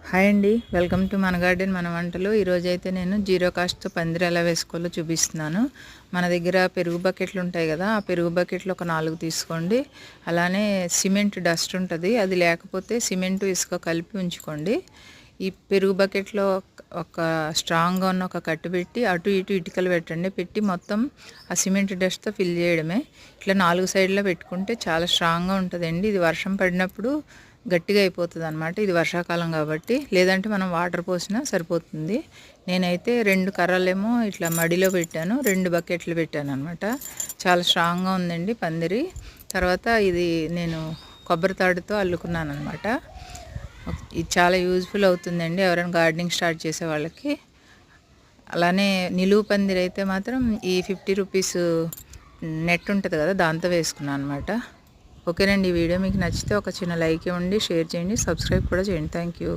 Hi అండి, welcome to మన garden మన వంటలు. ఈరోజైతే నేను జీరో కాస్ట్తో పందిరి ఎలా వేసుకోవాలో చూపిస్తున్నాను. మన దగ్గర పెరుగు బకెట్లు ఉంటాయి కదా, ఆ పెరుగు బకెట్లు ఒక 4 తీసుకోండి. అలానే సిమెంట్ డస్ట్ ఉంటుంది, అది లేకపోతే సిమెంట్ ఇసుక కలిపి ఉంచుకోండి. ఈ పెరుగు బకెట్లో ఒక స్ట్రాంగ్గా ఉన్న ఒక కట్టు పెట్టి అటు ఇటు ఇటుకలు పెట్టి మొత్తం ఆ సిమెంట్ డస్ట్తో ఫిల్ చేయడమే. ఇట్లా 4 సైడ్లో పెట్టుకుంటే చాలా స్ట్రాంగ్గా ఉంటుందండి. ఇది వర్షం పడినప్పుడు గట్టిగా అయిపోతుంది అనమాట. ఇది వర్షాకాలం కాబట్టి, లేదంటే మనం వాటర్ పోసినా సరిపోతుంది. నేనైతే 2 కర్రలేమో ఇట్లా మడిలో పెట్టాను, 2 బకెట్లు పెట్టాను అనమాట. చాలా స్ట్రాంగ్గా ఉందండి పందిరి. తర్వాత ఇది నేను కొబ్బరి తాడుతో అల్లుకున్నాను అనమాట. ఇది చాలా యూజ్ఫుల్ అవుతుందండి ఎవరైనా గార్డెనింగ్ స్టార్ట్ చేసే వాళ్ళకి. అలానే నిలువు పందిరి అయితే మాత్రం ఈ 50 రూపీస్ నెట్ ఉంటుంది కదా, దాంతో వేసుకున్నాను అనమాట. ఓకేనండి, ఈ వీడియో మీకు నచ్చితే ఒక చిన్న లైక్ ఇవ్వండి, షేర్ చేయండి, సబ్స్క్రైబ్ కూడా చేయండి. Thank you.